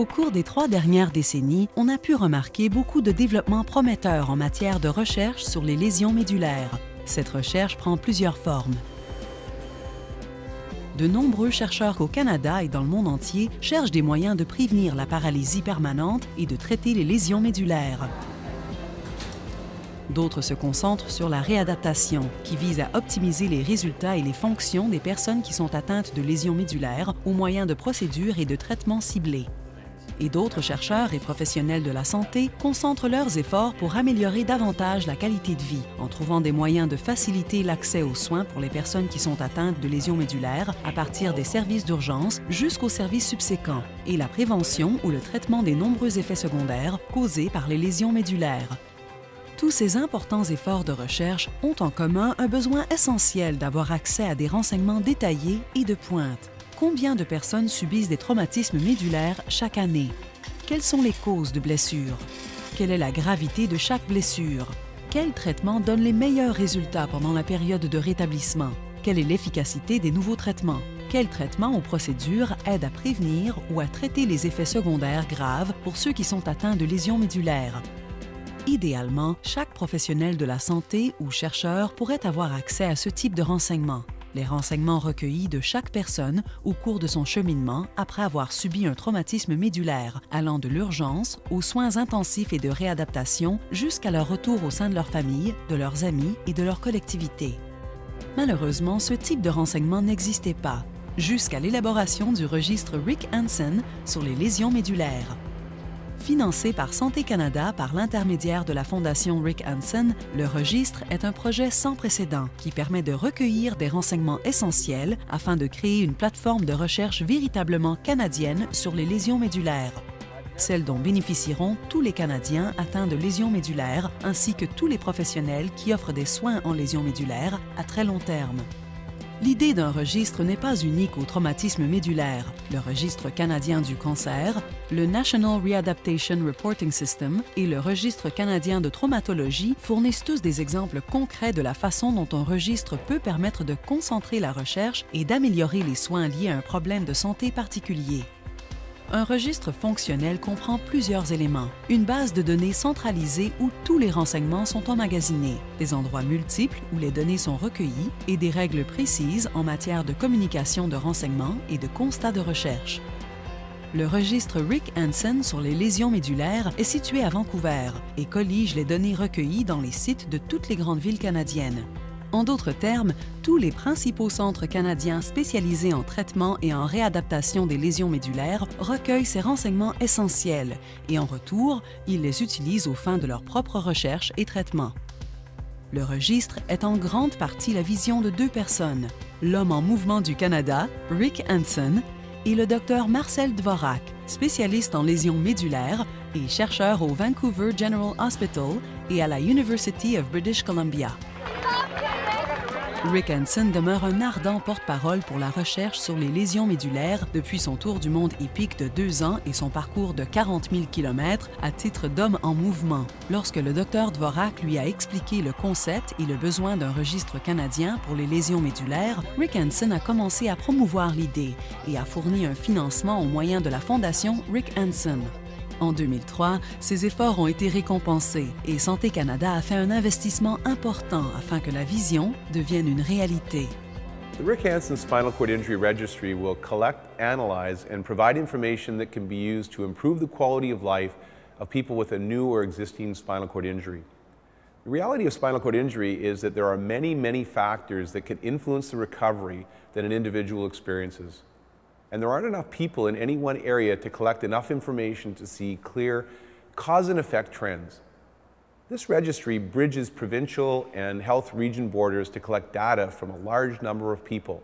Au cours des 3 dernières décennies, on a pu remarquer beaucoup de développements prometteurs en matière de recherche sur les lésions médulaires. Cette recherche prend plusieurs formes. De nombreux chercheurs au Canada et dans le monde entier cherchent des moyens de prévenir la paralysie permanente et de traiter les lésions médulaires. D'autres se concentrent sur la réadaptation, qui vise à optimiser les résultats et les fonctions des personnes qui sont atteintes de lésions médulaires au moyen de procédures et de traitements ciblés. Et d'autres chercheurs et professionnels de la santé concentrent leurs efforts pour améliorer davantage la qualité de vie, en trouvant des moyens de faciliter l'accès aux soins pour les personnes qui sont atteintes de lésions médulaires à partir des services d'urgence jusqu'aux services subséquents, et la prévention ou le traitement des nombreux effets secondaires causés par les lésions médulaires. Tous ces importants efforts de recherche ont en commun un besoin essentiel d'avoir accès à des renseignements détaillés et de pointe. Combien de personnes subissent des traumatismes médulaires chaque année? Quelles sont les causes de blessures? Quelle est la gravité de chaque blessure? Quel traitement donne les meilleurs résultats pendant la période de rétablissement? Quelle est l'efficacité des nouveaux traitements? Quels traitements ou procédures aident à prévenir ou à traiter les effets secondaires graves pour ceux qui sont atteints de lésions médulaires? Idéalement, chaque professionnel de la santé ou chercheur pourrait avoir accès à ce type de renseignements. Les renseignements recueillis de chaque personne au cours de son cheminement après avoir subi un traumatisme médulaire, allant de l'urgence aux soins intensifs et de réadaptation jusqu'à leur retour au sein de leur famille, de leurs amis et de leur collectivité. Malheureusement, ce type de renseignement n'existait pas, jusqu'à l'élaboration du registre Rick Hansen sur les lésions médulaires. Financé par Santé Canada par l'intermédiaire de la Fondation Rick Hansen, le registre est un projet sans précédent qui permet de recueillir des renseignements essentiels afin de créer une plateforme de recherche véritablement canadienne sur les lésions médulaires. Celle dont bénéficieront tous les Canadiens atteints de lésions médulaires ainsi que tous les professionnels qui offrent des soins en lésions médulaires à très long terme. L'idée d'un registre n'est pas unique au traumatisme médulaire. Le Registre canadien du cancer, le National Readaptation Reporting System et le Registre canadien de traumatologie fournissent tous des exemples concrets de la façon dont un registre peut permettre de concentrer la recherche et d'améliorer les soins liés à un problème de santé particulier. Un registre fonctionnel comprend plusieurs éléments. Une base de données centralisée où tous les renseignements sont emmagasinés, des endroits multiples où les données sont recueillies et des règles précises en matière de communication de renseignements et de constats de recherche. Le registre Rick Hansen sur les lésions médulaires est situé à Vancouver et collige les données recueillies dans les sites de toutes les grandes villes canadiennes. En d'autres termes, tous les principaux centres canadiens spécialisés en traitement et en réadaptation des lésions médulaires recueillent ces renseignements essentiels et en retour, ils les utilisent aux fins de leurs propres recherches et traitements. Le registre est en grande partie la vision de 2 personnes, l'homme en mouvement du Canada, Rick Hansen, et le Dr Marcel Dvorak, spécialiste en lésions médulaires et chercheur au Vancouver General Hospital et à la University of British Columbia. Rick Hansen demeure un ardent porte-parole pour la recherche sur les lésions médulaires depuis son tour du monde hippique de 2 ans et son parcours de 40 000 km à titre d'homme en mouvement. Lorsque le Dr Dvorak lui a expliqué le concept et le besoin d'un registre canadien pour les lésions médulaires, Rick Hansen a commencé à promouvoir l'idée et a fourni un financement au moyen de la Fondation Rick Hansen. En 2003, ces efforts ont été récompensés et Santé Canada a fait un investissement important afin que la vision devienne une réalité. The Rick Hansen Spinal Cord Injury Registry will collect, analyze, and provide information that can be used to improve the quality of life of people with a new or existing spinal cord injury. The reality of spinal cord injury is that there are many factors that can influence the recovery that an individual experiences. And there aren't enough people in any one area to collect enough information to see clear cause and effect trends. This registry bridges provincial and health region borders to collect data from a large number of people,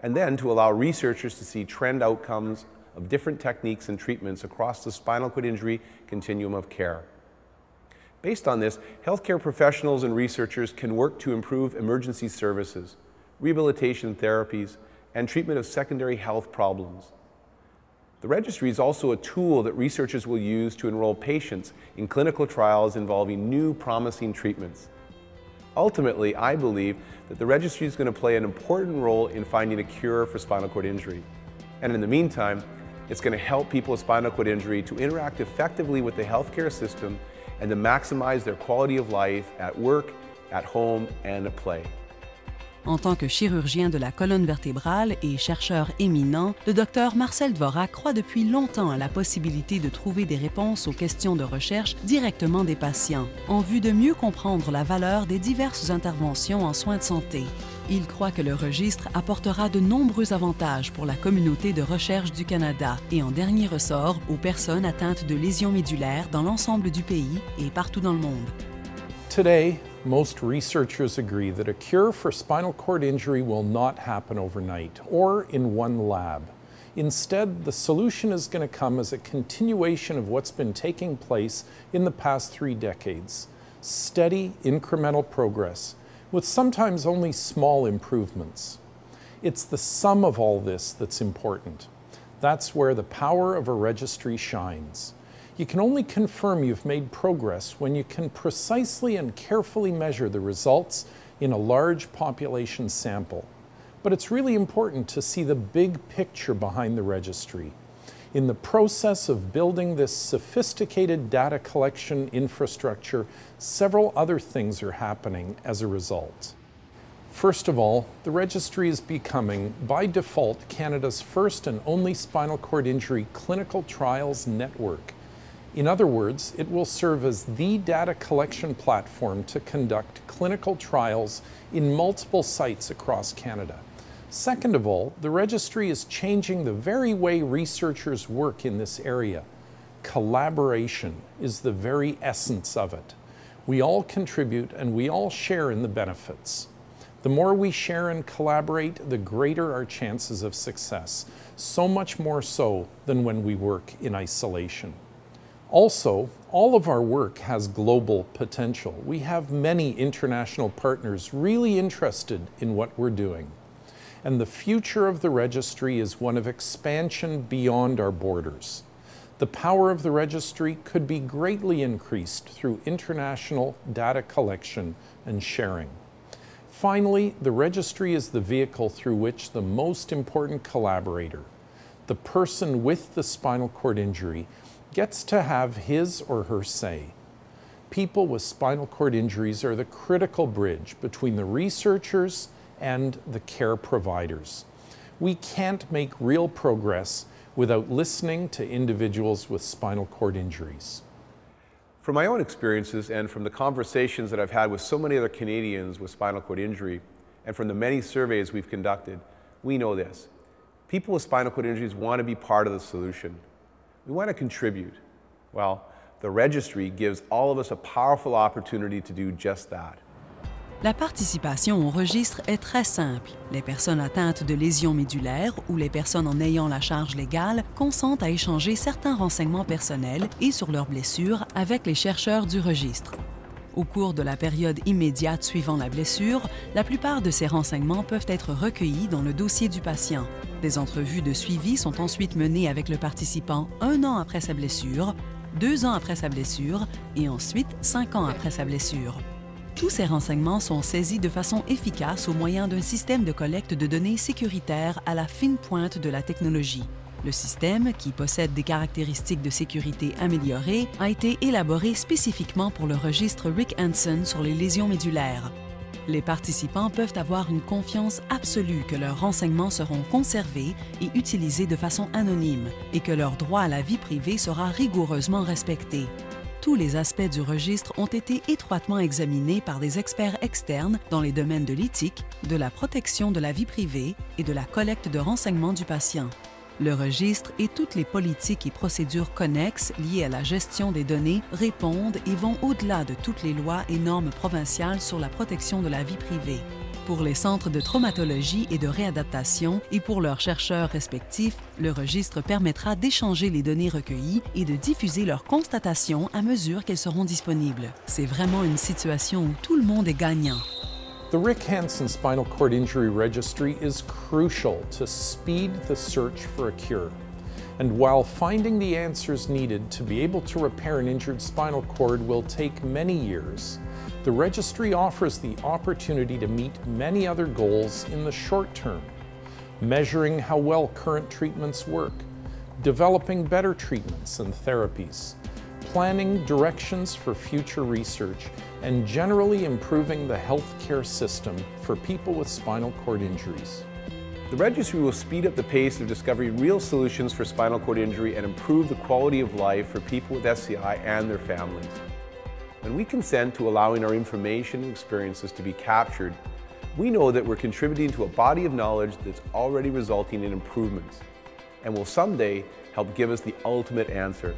and then to allow researchers to see trend outcomes of different techniques and treatments across the spinal cord injury continuum of care. Based on this, healthcare professionals and researchers can work to improve emergency services, rehabilitation therapies, and treatment of secondary health problems. The registry is also a tool that researchers will use to enroll patients in clinical trials involving new promising treatments. Ultimately, I believe that the registry is going to play an important role in finding a cure for spinal cord injury. And in the meantime, It's going to help people with spinal cord injury to interact effectively with the healthcare system and to maximize their quality of life at work, at home, and at play. En tant que chirurgien de la colonne vertébrale et chercheur éminent, le Dr Marcel Dvorak croit depuis longtemps à la possibilité de trouver des réponses aux questions de recherche directement des patients, en vue de mieux comprendre la valeur des diverses interventions en soins de santé. Il croit que le registre apportera de nombreux avantages pour la communauté de recherche du Canada et en dernier ressort aux personnes atteintes de lésions médulaires dans l'ensemble du pays et partout dans le monde. Today, most researchers agree that a cure for spinal cord injury will not happen overnight or in one lab. Instead, the solution is going to come as a continuation of what's been taking place in the past 3 decades. Steady, incremental progress, with sometimes only small improvements. It's the sum of all this that's important. That's where the power of a registry shines. You can only confirm you've made progress when you can precisely and carefully measure the results in a large population sample. But it's really important to see the big picture behind the registry. In the process of building this sophisticated data collection infrastructure, several other things are happening as a result. First of all, the registry is becoming, by default, Canada's first and only spinal cord injury clinical trials network. In other words, it will serve as the data collection platform to conduct clinical trials in multiple sites across Canada. Second of all, the registry is changing the very way researchers work in this area. Collaboration is the very essence of it. We all contribute and we all share in the benefits. The more we share and collaborate, the greater our chances of success, so much more so than when we work in isolation. Also, all of our work has global potential. We have many international partners really interested in what we're doing. And the future of the registry is one of expansion beyond our borders. The power of the registry could be greatly increased through international data collection and sharing. Finally, the registry is the vehicle through which the most important collaborator, the person with the spinal cord injury, gets to have his or her say. People with spinal cord injuries are the critical bridge between the researchers and the care providers. We can't make real progress without listening to individuals with spinal cord injuries. From my own experiences and from the conversations that I've had with so many other Canadians with spinal cord injury, and from the many surveys we've conducted, we know this. People with spinal cord injuries want to be part of the solution. We want to contribute. Well, the registry gives all of us a powerful opportunity to do just that. La participation au registre est très simple. Les personnes atteintes de lésions médulaires ou les personnes en ayant la charge légale consentent à échanger certains renseignements personnels et sur leurs blessures avec les chercheurs du registre. Au cours de la période immédiate suivant la blessure, la plupart de ces renseignements peuvent être recueillis dans le dossier du patient. Des entrevues de suivi sont ensuite menées avec le participant 1 an après sa blessure, 2 ans après sa blessure et ensuite 5 ans après sa blessure. Tous ces renseignements sont saisis de façon efficace au moyen d'un système de collecte de données sécuritaire à la fine pointe de la technologie. Le système, qui possède des caractéristiques de sécurité améliorées, a été élaboré spécifiquement pour le registre Rick Hansen sur les lésions médulaires. Les participants peuvent avoir une confiance absolue que leurs renseignements seront conservés et utilisés de façon anonyme et que leur droit à la vie privée sera rigoureusement respecté. Tous les aspects du registre ont été étroitement examinés par des experts externes dans les domaines de l'éthique, de la protection de la vie privée et de la collecte de renseignements du patient. Le registre et toutes les politiques et procédures connexes liées à la gestion des données répondent et vont au-delà de toutes les lois et normes provinciales sur la protection de la vie privée. Pour les centres de traumatologie et de réadaptation et pour leurs chercheurs respectifs, le registre permettra d'échanger les données recueillies et de diffuser leurs constatations à mesure qu'elles seront disponibles. C'est vraiment une situation où tout le monde est gagnant. The Rick Hansen Spinal Cord Injury Registry is crucial to speed the search for a cure. And while finding the answers needed to be able to repair an injured spinal cord will take many years, the registry offers the opportunity to meet many other goals in the short term, measuring how well current treatments work, developing better treatments and therapies, planning directions for future research, and generally improving the healthcare system for people with spinal cord injuries. The registry will speed up the pace of discovering real solutions for spinal cord injury and improve the quality of life for people with SCI and their families. When we consent to allowing our information and experiences to be captured, we know that we're contributing to a body of knowledge that's already resulting in improvements and will someday help give us the ultimate answer.